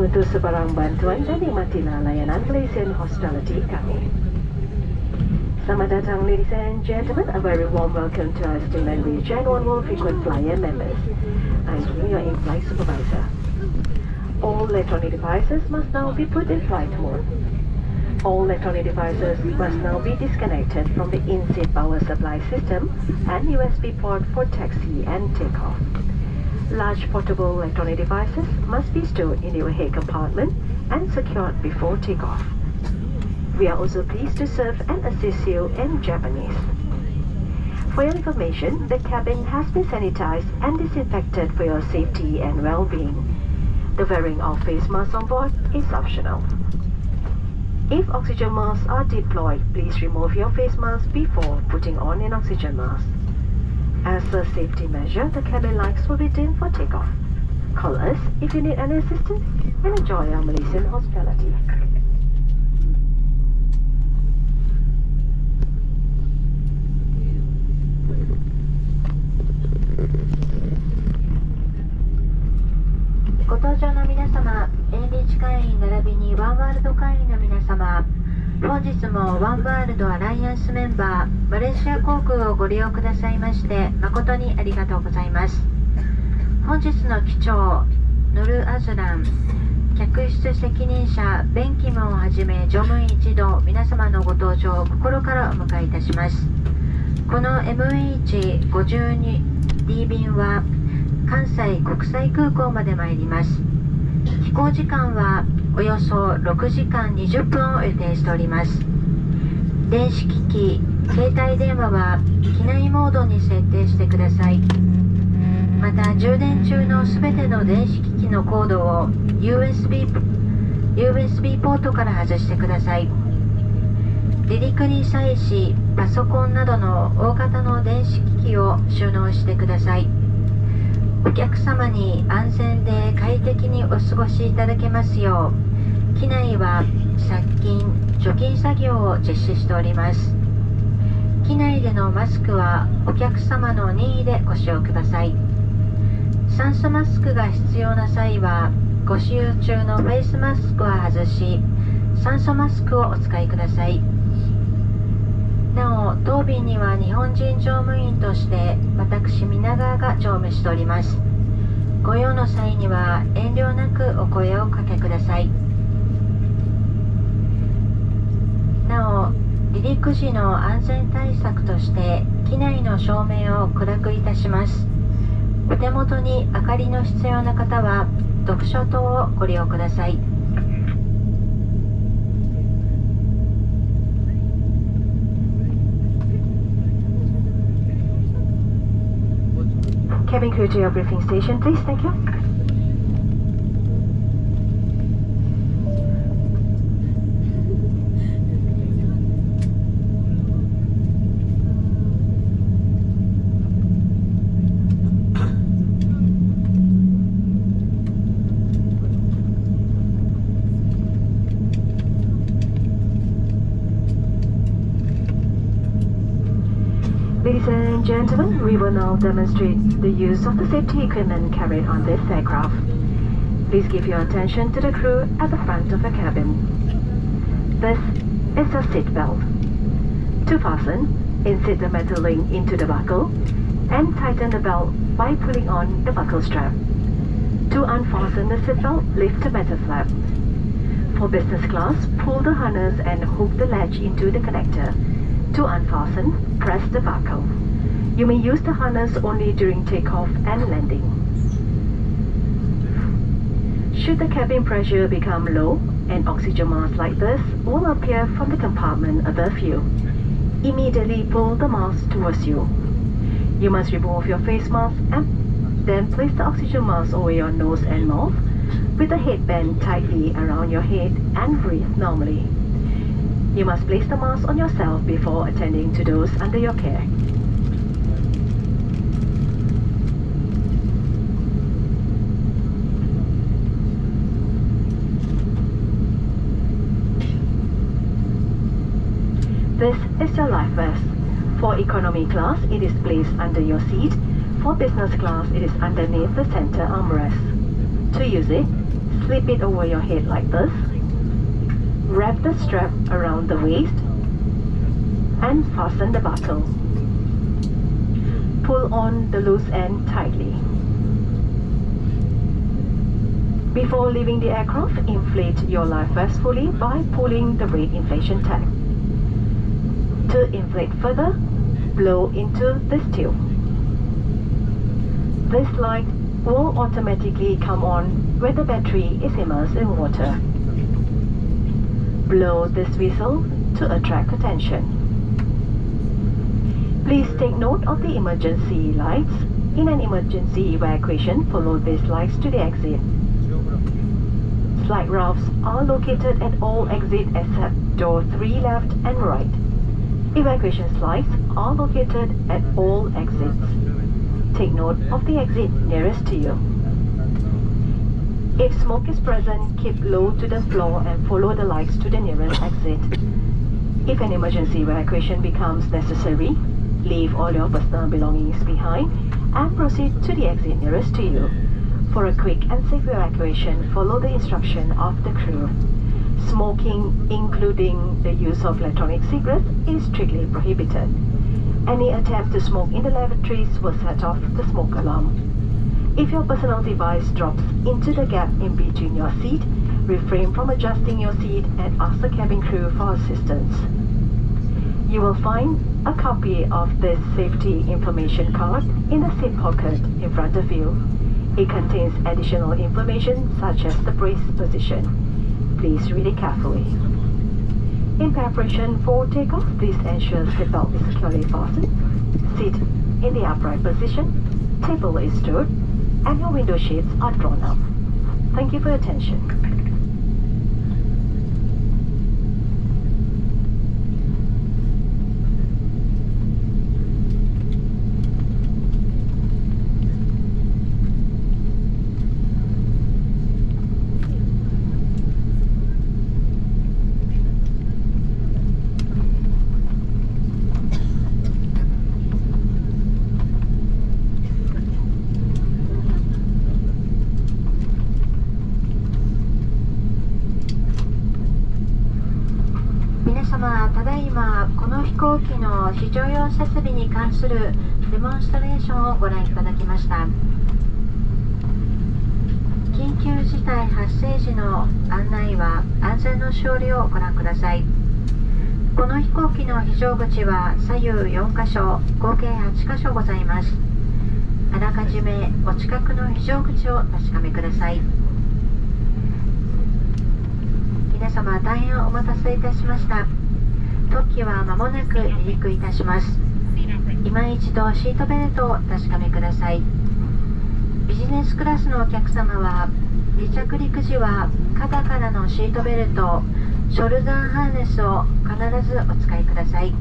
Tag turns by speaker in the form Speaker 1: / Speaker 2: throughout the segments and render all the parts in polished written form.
Speaker 1: untuk sebarang bantuan dan nikmatilah layanan Malaysian Hospitality kami. Selamat datang, ladies and gentlemen. A very warm welcome to our student region and all frequent flyer members. I'm your in-flight supervisor. All electronic devices must now be put in flight mode. All electronic devices must now be disconnected from the in-seat power supply system and USB port for taxi and takeoff. Large portable electronic devices must be stored in your head compartment and secured before takeoff. We are also pleased to serve and assist you in Japanese. For your information, the cabin has been sanitized and disinfected for your safety and well-being. The wearing of face masks on board is optional. If oxygen masks are deployed, please remove your face mask before putting on an oxygen mask. As a safety measure, the cabin lights will be dim for takeoff. Call us if you need any assistance and enjoy our Malaysian hospitality.
Speaker 2: ご搭乗の皆様、MH会員並びにワンワールド会員の皆様、本日もワンワールドアライアンスメンバーマレーシア航空をご利用くださいまして誠にありがとうございます。本日の機長ヌルアズラン、客室責任者ベンキムをはじめ乗務員一同皆様のご搭乗を心からお迎えいたします。この MH52D 便は関西国際空港まで参ります。飛行時間はおよそ6時間20分を予定しております。電子機器、携帯電話は機内モードに設定してください。また充電中のすべての電子機器のコードを USB ポートから外してください。離陸に際しパソコンなどの大型の電子機器を収納してください。お客様に安全で快適にお過ごしいただけますよう、機内は殺菌・除菌作業を実施しております。機内でのマスクはお客様の任意でご使用ください。酸素マスクが必要な際は、ご使用中のフェイスマスクは外し、酸素マスクをお使いください。なお、当便には日本人乗務員として私皆川が乗務しております。ご用の際には遠慮なくお声をかけください。なお、離陸時の安全対策として機内の照明を暗くいたします。お手元に明かりの必要な方は読書灯をご利用ください。
Speaker 1: Cabin crew to your briefing station, please. Thank you. Ladies and gentlemen, we will now demonstrate the use of the safety equipment carried on this aircraft. Please give your attention to the crew at the front of the cabin. This is a seat belt. To fasten, insert the metal ring into the buckle and tighten the belt by pulling on the buckle strap. To unfasten the seat belt, lift the metal flap. For business class, pull the harness and hook the latch into the connector. To unfasten, press the buckle. You may use the harness only during takeoff and landing. Should the cabin pressure become low, an oxygen mask like this will appear from the compartment above you. Immediately pull the mask towards you. You must remove your face mask and then place the oxygen mask over your nose and mouth with the headband tightly around your head and breathe normally. You must place the mask on yourself before attending to those under your care. This is your life vest. For economy class, it is placed under your seat. For business class, it is underneath the center armrest. To use it, Slip it over your head like this. Wrap the strap around the waist and fasten the buckle. Pull on the loose end tightly. Before leaving the aircraft, inflate your life vest fully by pulling the rate inflation tag. To inflate further, blow into this tube. This light will automatically come on when the battery is immersed in water. Blow this whistle to attract attention. Please take note of the emergency lights. In an emergency evacuation, follow these lights to the exit. Slide rafts are located at all exits except door 3 left and right. Evacuation slides are located at all exits. Take note of the exit nearest to you. If smoke is present, keep low to the floor and follow the lights to the nearest exit. If an emergency evacuation becomes necessary, leave all your personal belongings behind and proceed to the exit nearest to you. For a quick and safe evacuation, follow the instruction of the crew. Smoking, including the use of electronic cigarettes, is strictly prohibited. Any attempt to smoke in the lavatories will set off the smoke alarm. If your personal device drops into the gap in between your seat, refrain from adjusting your seat and ask the cabin crew for assistance. You will find a copy of this safety information card in the seat pocket in front of you. It contains additional information such as the brace position. Please read it carefully. In preparation for takeoff, please ensure seatbelt is securely fastened, seat in the upright position, table is stood, and your window shades are drawn up. Thank you for your attention.
Speaker 2: この飛行機の非常用設備に関するデモンストレーションをご覧いただきました。緊急事態発生時の案内は安全のしおりをご覧ください。この飛行機の非常口は左右4カ所、合計8カ所ございます。あらかじめお近くの非常口を確かめください。皆様、大変お待たせいたしました。特機は間もなく離陸いたします。今一度シートベルトを確かめください。ビジネスクラスのお客様は離着陸時は肩からのシートベルト、ショルダーハーネスを必ずお使いください。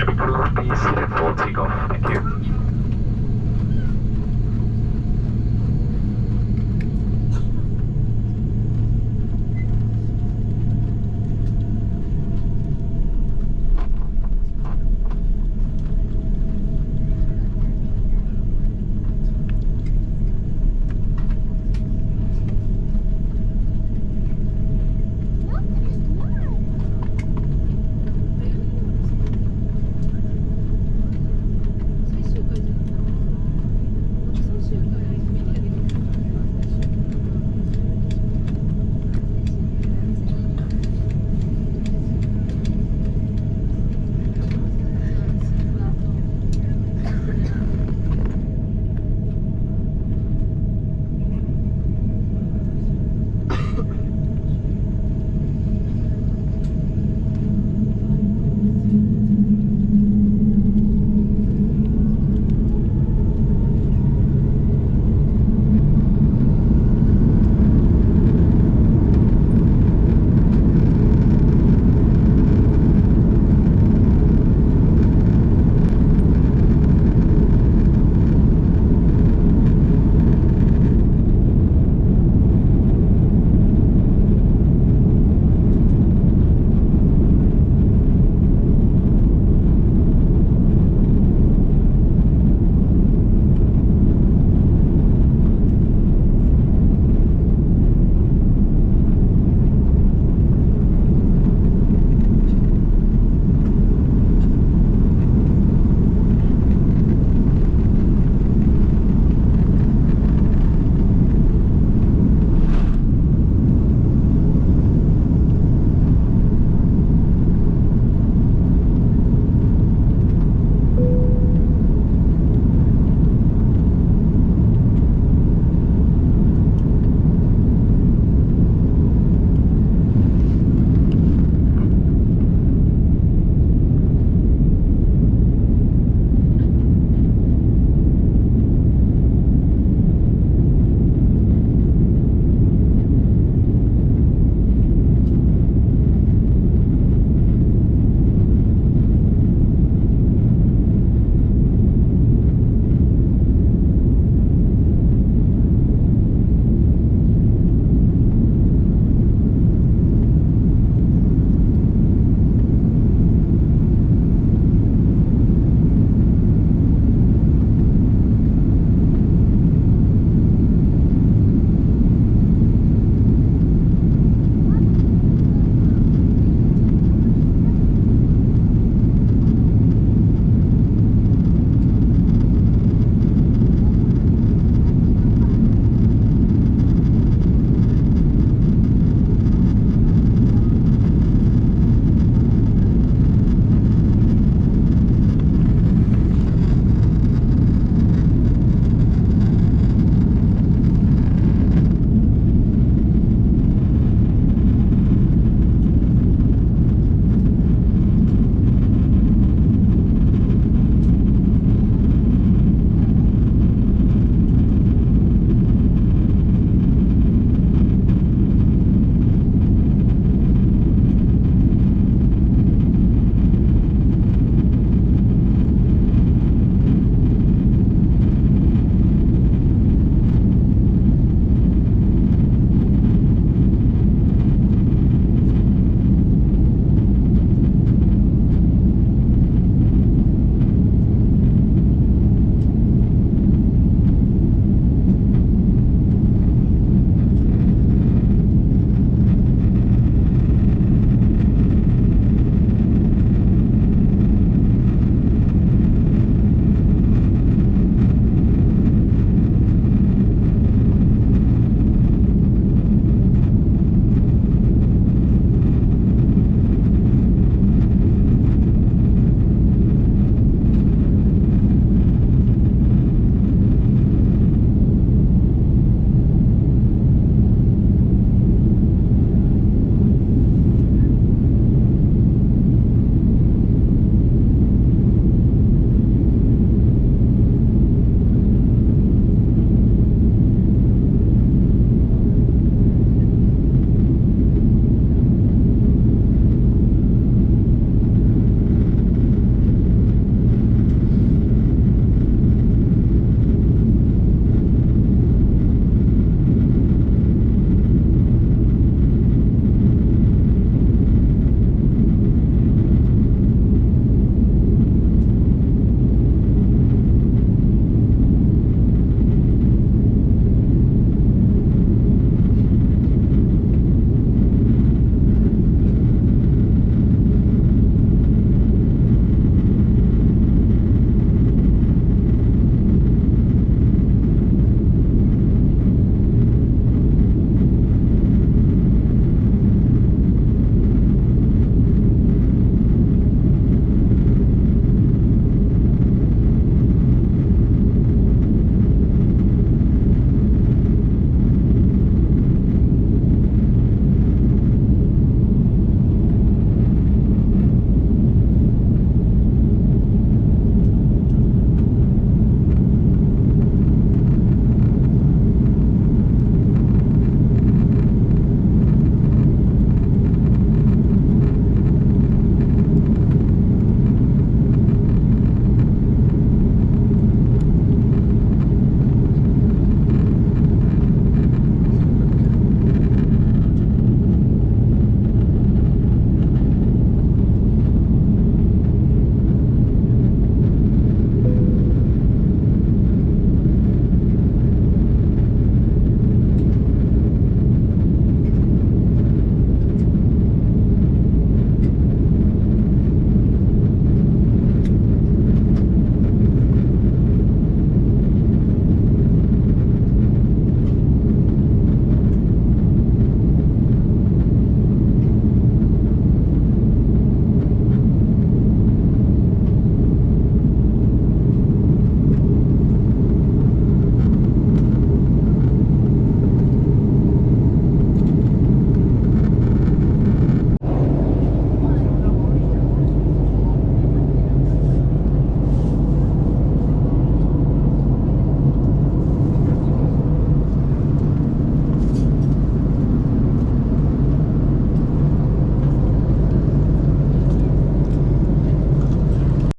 Speaker 3: Please seated for takeoff. Thank you.